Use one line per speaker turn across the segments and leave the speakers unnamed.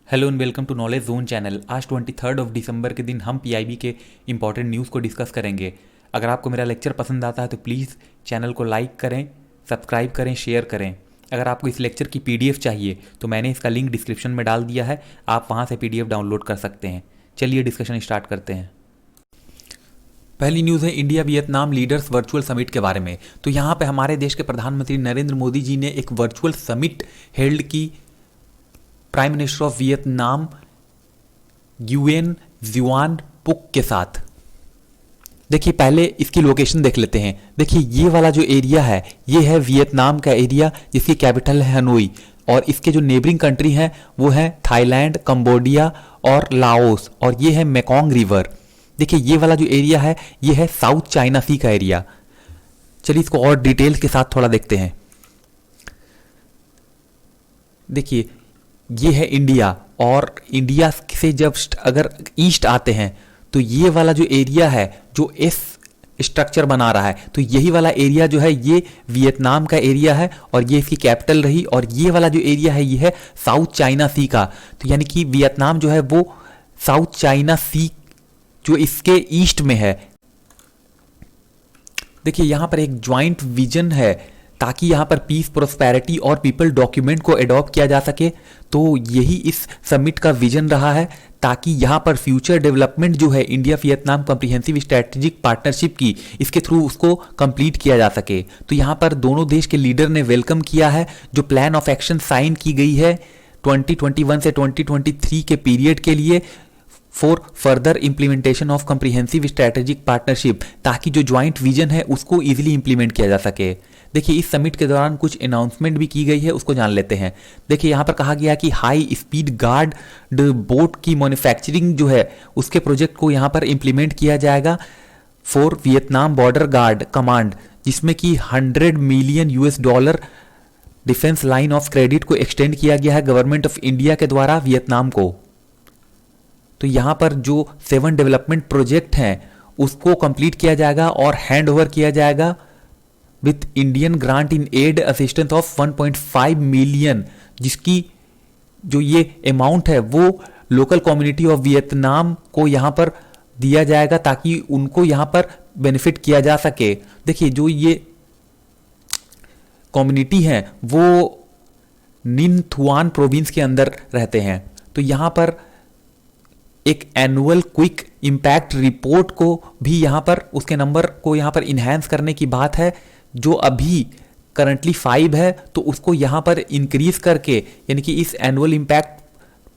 Hello and welcome to knowledge zone channel. आज 23 दिसंबर के दिन हम पीआईबी के इंपॉर्टेंट न्यूज़ को डिस्कस करेंगे। अगर आपको मेरा लेक्चर पसंद आता है तो प्लीज़ चैनल को लाइक करें, सब्सक्राइब करें, शेयर करें। अगर आपको इस लेक्चर की पीडीएफ चाहिए तो मैंने इसका लिंक डिस्क्रिप्शन में डाल दिया है, आप वहाँ से पीडीएफ डाउनलोड कर सकते हैं। चलिए डिस्कशन स्टार्ट करते हैं। पहली न्यूज़ है India Vietnam leaders virtual summit के बारे में। तो यहाँ पे हमारे देश के प्रधानमंत्री नरेंद्र मोदी जी ने एक वर्चुअल समिट हेल्ड की prime minister of Vietnam Nguyen जुआन पुक के साथ। देखिए पहले इसकी लोकेशन देख लेते हैं। देखिए ये वाला जो एरिया है ये है वियतनाम का एरिया जिसकी कैपिटल है हनोई, और इसके जो नेबरिंग कंट्री हैं वो है थाईलैंड, कंबोडिया और लाओस, और ये है मेकोंग रिवर। देखिए ये वाला जो एरिया है ये है साउथ चाइना सी का एरिया। चलिए इसको और डिटेल्स के साथ थोड़ा देखते हैं। देखिए ये है इंडिया, और इंडिया से जब अगर ईस्ट आते हैं तो ये वाला जो एरिया है जो एस स्ट्रक्चर बना रहा है, तो यही वाला एरिया जो है ये वियतनाम का एरिया है और ये इसकी कैपिटल रही। और ये वाला जो एरिया है ये है साउथ चाइना सी का। तो यानी कि वियतनाम जो है वो साउथ चाइना सी जो इसके ईस्ट में है। देखिए यहां पर एक ज्वाइंट विजन है ताकि यहाँ पर पीस, प्रोस्पेरिटी और पीपल डॉक्यूमेंट को एडॉप्ट किया जा सके। तो यही इस समिट का विजन रहा है, ताकि यहाँ पर फ्यूचर डेवलपमेंट जो है India Vietnam comprehensive strategic partnership की, इसके थ्रू उसको कंप्लीट किया जा सके। तो यहाँ पर दोनों देश के लीडर ने वेलकम किया है जो प्लान ऑफ एक्शन साइन की गई है 2021 से 2023 के पीरियड के लिए for further implementation of comprehensive strategic partnership, ताकि जो ज्वाइंट विजन है उसको इजीली इंप्लीमेंट किया जा सके। देखिए इस समिट के दौरान कुछ अनाउंसमेंट भी की गई है, उसको जान लेते हैं। देखिए यहाँ पर कहा गया कि हाई स्पीड गार्ड बोट की मैन्युफैक्चरिंग जो है उसके प्रोजेक्ट को यहाँ पर इंप्लीमेंट किया जाएगा for Vietnam border guard command, जिसमें कि $100 million defence line of credit को एक्सटेंड किया गया है गवर्नमेंट ऑफ इंडिया के द्वारा वियतनाम को। तो यहाँ पर जो 7 डेवलपमेंट प्रोजेक्ट हैं उसको कंप्लीट किया जाएगा और हैंड ओवर किया जाएगा with Indian grant in aid assistance of 1.5 million, जिसकी जो ये अमाउंट है वो लोकल कम्युनिटी ऑफ वियतनाम को यहाँ पर दिया जाएगा ताकि उनको यहाँ पर बेनिफिट किया जा सके। देखिए जो ये कम्युनिटी है वो निन थुआन प्रोविंस के अंदर रहते हैं। तो यहाँ पर एक एनुअल क्विक इम्पैक्ट रिपोर्ट को भी यहाँ पर उसके नंबर को यहाँ पर इन्हांस करने की बात है, जो अभी करंटली 5 है तो उसको यहाँ पर इंक्रीज करके, यानी कि इस एनुअल इम्पैक्ट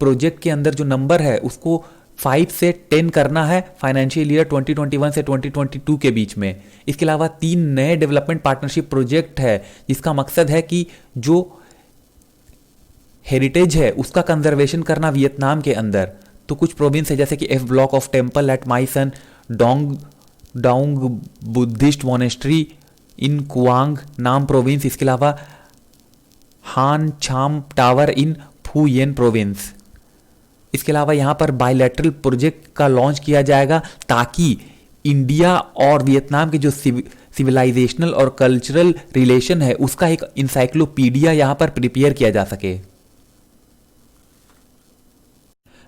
प्रोजेक्ट के अंदर जो नंबर है उसको 5 से 10 करना है फाइनेंशियल ईयर 2021 से 2022 के बीच में। इसके अलावा 3 नए डेवलपमेंट पार्टनरशिप प्रोजेक्ट है जिसका मकसद है कि जो हेरिटेज है उसका कंजर्वेशन करना वियतनाम के अंदर। तो कुछ प्रोविंस है जैसे कि F block of temple at My Son, Dong Buddhist monastery in Quang Nam province, इसके अलावा हान छाम टावर इन फुयेन प्रोविंस। इसके अलावा यहाँ पर बायलैटरल प्रोजेक्ट का लॉन्च किया जाएगा ताकि इंडिया और वियतनाम के जो सिविलाइजेशनल और कल्चरल रिलेशन है उसका एक इंसाइक्लोपीडिया यहाँ पर प्रिपेयर किया जा सके।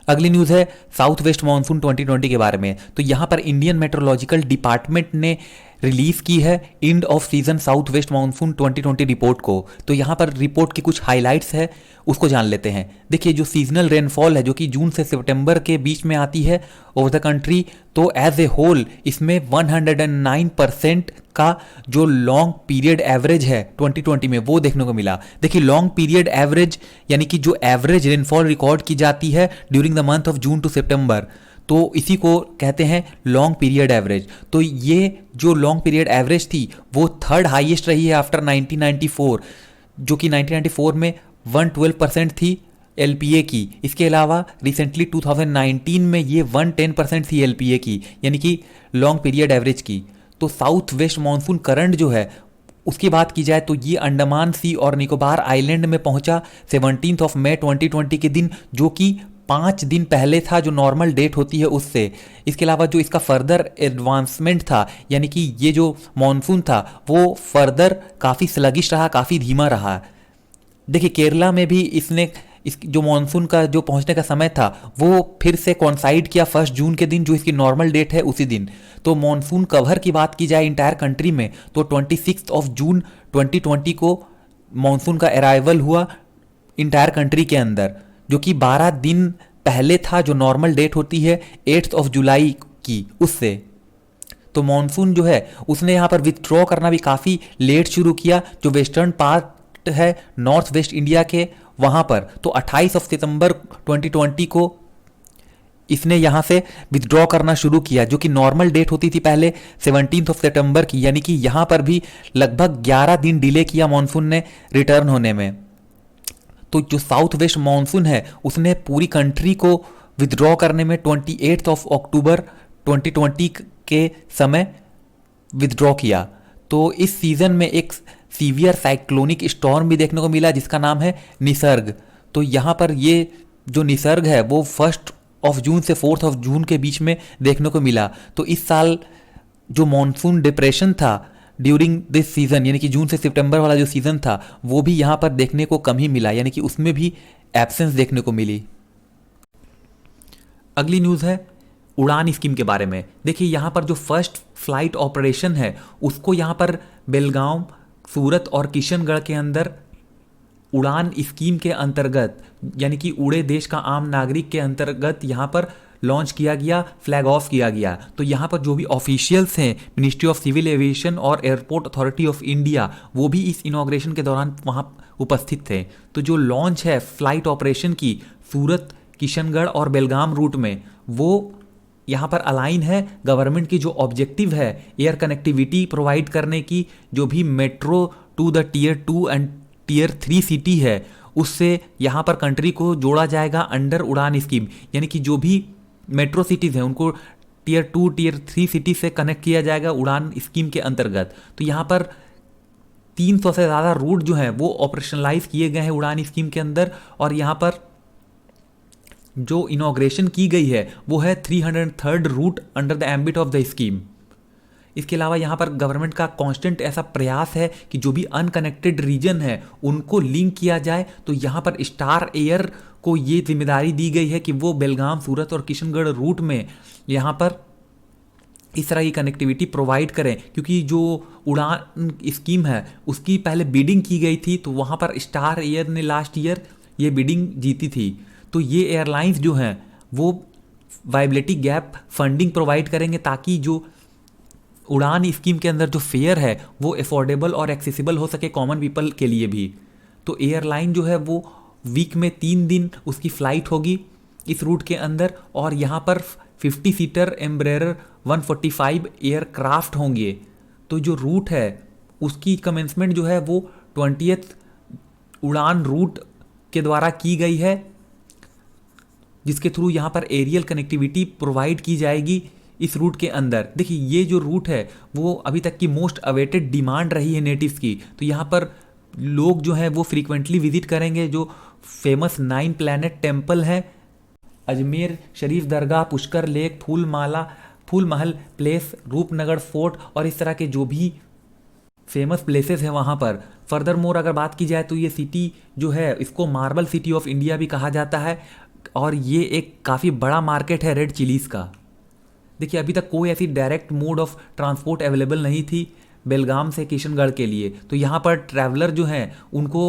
अगली न्यूज़ है साउथ वेस्ट मानसून 2020 के बारे में। तो यहाँ पर इंडियन मेट्रोलॉजिकल डिपार्टमेंट ने रिलीज की है end off season south west monsoon 2020 report को। तो यहाँ पर रिपोर्ट की कुछ हाइलाइट्स है उसको जान लेते हैं। देखिए जो सीजनल रेनफॉल है जो कि जून से सितंबर के बीच में आती है ओवर द कंट्री, तो एज ए होल इसमें 109% का जो लॉन्ग पीरियड एवरेज है 2020 में वो देखने को मिला। देखिए लॉन्ग पीरियड एवरेज यानी कि जो एवरेज रेनफॉल रिकॉर्ड की जाती है during the month of June to September, तो इसी को कहते हैं लॉन्ग पीरियड एवरेज। तो ये जो लॉन्ग पीरियड एवरेज थी वो 3rd हाईएस्ट रही है आफ्टर 1994, जो कि 1994 में 112% थी एलपीए की। इसके अलावा रिसेंटली 2019 में ये 110% थी एलपीए की, यानी कि लॉन्ग पीरियड एवरेज की। तो साउथ वेस्ट मानसून करंट जो है उसकी बात की जाए तो ये अंडमान सी और निकोबार आइलैंड में पहुंचा 17 मई 2020 के दिन, जो कि 5 दिन पहले था जो नॉर्मल डेट होती है उससे। इसके अलावा जो इसका फर्दर एडवांसमेंट था, यानी कि ये जो मॉनसून था वो फर्दर काफ़ी स्लगिश रहा, काफ़ी धीमा रहा। देखिए केरला में भी इसने इस जो मॉनसून का जो पहुंचने का समय था वो फिर से कॉन्साइड किया 1 जून के दिन, जो इसकी नॉर्मल डेट है उसी दिन। तो मॉनसून कवर की बात की जाए इंटायर कंट्री में तो 26 जून 2020 को मॉनसून का अराइवल हुआ इंटायर कंट्री के अंदर, जो कि 12 दिन पहले था जो नॉर्मल डेट होती है 8 जुलाई की उससे। तो मॉनसून जो है उसने यहाँ पर विथड्रॉ करना भी काफ़ी लेट शुरू किया, जो वेस्टर्न पार्ट है नॉर्थ वेस्ट इंडिया के वहाँ पर। तो 28 सितंबर 2020 को इसने यहाँ से विथड्रॉ करना शुरू किया, जो कि नॉर्मल डेट होती थी पहले 17 सितंबर की, यानी कि यहाँ पर भी लगभग 11 दिन डिले किया मॉनसून ने रिटर्न होने में। तो जो साउथ वेस्ट मॉनसून है उसने पूरी कंट्री को विथड्रॉ करने में 28 अक्टूबर 2020 के समय विथड्रॉ किया। तो इस सीजन में एक सीवियर साइक्लोनिक स्टॉर्म भी देखने को मिला जिसका नाम है निसर्ग। तो यहाँ पर ये जो निसर्ग है वो 1 जून से 4 जून के बीच में देखने को मिला। तो इस साल जो मॉनसून डिप्रेशन था ड्यूरिंग दिस सीजन, यानी कि जून से सितंबर वाला जो सीजन था वो भी यहाँ पर देखने को कम ही मिला, यानी कि उसमें भी एब्सेंस देखने को मिली। अगली न्यूज़ है उड़ान स्कीम के बारे में। देखिए यहाँ पर जो फर्स्ट फ्लाइट ऑपरेशन है उसको यहाँ पर बेलगांव, सूरत और किशनगढ़ के अंदर उड़ान स्कीम के अंतर्गत, यानी कि उड़े देश का आम नागरिक के अंतर्गत यहाँ पर लॉन्च किया गया, फ्लैग ऑफ किया गया। तो यहाँ पर जो भी ऑफिशियल्स हैं मिनिस्ट्री ऑफ सिविल एविएशन और एयरपोर्ट अथॉरिटी ऑफ इंडिया वो भी इस इनॉग्रेशन के दौरान वहाँ उपस्थित थे। तो जो लॉन्च है फ्लाइट ऑपरेशन की सूरत, किशनगढ़ और बेलगाम रूट में, वो यहाँ पर अलाइन है गवर्नमेंट की जो ऑब्जेक्टिव है एयर कनेक्टिविटी प्रोवाइड करने की, जो भी metro to the tier 2 and tier 3 city है उससे यहाँ पर कंट्री को जोड़ा जाएगा अंडर उड़ान स्कीम। यानी कि जो भी मेट्रो सिटीज़ हैं उनको टीयर 2 टीयर 3 सिटी से कनेक्ट किया जाएगा उड़ान स्कीम के अंतर्गत। तो यहाँ पर 300 से ज़्यादा रूट जो हैं वो ऑपरेशनलाइज किए गए हैं उड़ान स्कीम के अंदर। और यहाँ पर जो इनॉग्रेशन की गई है वो है 303rd route under the ambit of the scheme. इसके अलावा यहाँ पर गवर्नमेंट का कांस्टेंट ऐसा प्रयास है कि जो भी अनकनेक्टेड रीजन है उनको लिंक किया जाए। तो यहाँ पर स्टार एयर को ये जिम्मेदारी दी गई है कि वो बेलगाम, सूरत और किशनगढ़ रूट में यहाँ पर इस तरह की कनेक्टिविटी प्रोवाइड करें, क्योंकि जो उड़ान स्कीम है उसकी पहले बिडिंग की गई थी तो वहाँ पर स्टार एयर ने लास्ट ईयर ये बिडिंग जीती थी। तो ये एयरलाइंस जो हैं वो वायबिलिटी गैप फंडिंग प्रोवाइड करेंगे ताकि जो उड़ान स्कीम के अंदर जो फेयर है वो अफोर्डेबल और एक्सेसिबल हो सके कॉमन पीपल के लिए भी। तो एयरलाइन जो है वो वीक में 3 दिन उसकी फ़्लाइट होगी इस रूट के अंदर, और यहाँ पर 50 सीटर एम्ब्रेयर 145 एयरक्राफ्ट होंगे। तो जो रूट है उसकी कमेंसमेंट जो है वो 20th उड़ान रूट के द्वारा की गई है, जिसके थ्रू यहाँ पर एरियल कनेक्टिविटी प्रोवाइड की जाएगी इस रूट के अंदर। देखिए ये जो रूट है वो अभी तक की मोस्ट अवेटेड डिमांड रही है नेटिव्स की। तो यहाँ पर लोग जो हैं वो फ्रीक्वेंटली विजिट करेंगे। जो फेमस 9 प्लैनेट टेम्पल है अजमेर शरीफ दरगाह, पुष्कर लेक, फूल महल प्लेस, रूपनगर फोर्ट और इस तरह के जो भी फेमस प्लेसेस हैं वहाँ पर। फर्दर मोर अगर बात की जाए तो ये सिटी जो है इसको मार्बल सिटी ऑफ इंडिया भी कहा जाता है, और ये एक काफ़ी बड़ा मार्केट है रेड चिलीज़ का। देखिए अभी तक कोई ऐसी direct mode of transport available नहीं थी बेलगाम से किशनगढ़ के लिए। तो यहाँ पर ट्रैवलर जो हैं उनको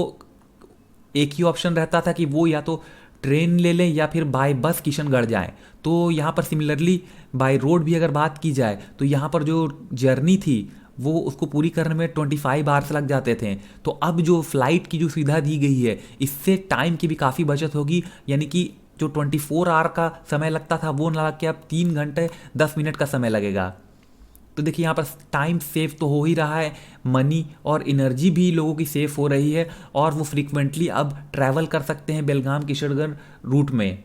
एक ही ऑप्शन रहता था कि वो या तो ट्रेन ले लें या फिर बाय बस किशनगढ़ जाएं। तो यहाँ पर सिमिलरली बाय रोड भी अगर बात की जाए तो यहाँ पर जो जर्नी थी वो उसको पूरी करने में 25 आवर्स लग जाते थे। तो अब जो फ्लाइट की जो सुविधा दी गई है इससे टाइम की भी काफ़ी बचत होगी, यानी कि जो 24 आवर का समय लगता था वो ना लग के अब 3 घंटे 10 मिनट का समय लगेगा। तो देखिए यहाँ पर टाइम सेव तो हो ही रहा है, मनी और एनर्जी भी लोगों की सेव हो रही है, और वो फ्रीक्वेंटली अब ट्रैवल कर सकते हैं बेलगाम किशनगढ़ रूट में।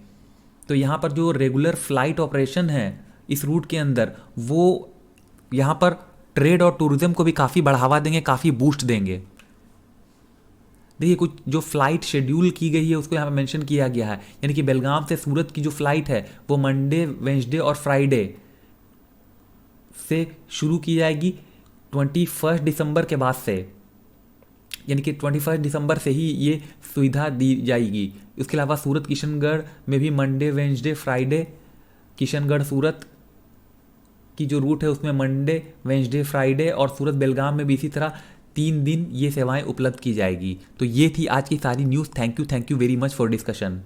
तो यहाँ पर जो रेगुलर फ्लाइट ऑपरेशन है इस रूट के अंदर वो यहाँ पर ट्रेड और टूरिज्म को भी काफ़ी बढ़ावा देंगे, काफ़ी बूस्ट देंगे। देखिए कुछ जो फ्लाइट शेड्यूल की गई है उसको यहाँ पर मेंशन किया गया है, यानी कि बेलगाम से सूरत की जो फ्लाइट है वो मंडे, वेंसडे और फ्राइडे से शुरू की जाएगी 21 दिसंबर के बाद से, यानी कि 21 दिसंबर से ही ये सुविधा दी जाएगी। इसके अलावा सूरत किशनगढ़ में भी मंडे वेंसडे फ्राइडे, किशनगढ़ सूरत की जो रूट है उसमें मंडे वेंसडे फ्राइडे, और सूरत बेलगाम में भी इसी तरह 3 दिन ये सेवाएं उपलब्ध की जाएगी। तो ये थी आज की सारी news. Thank you very much for discussion.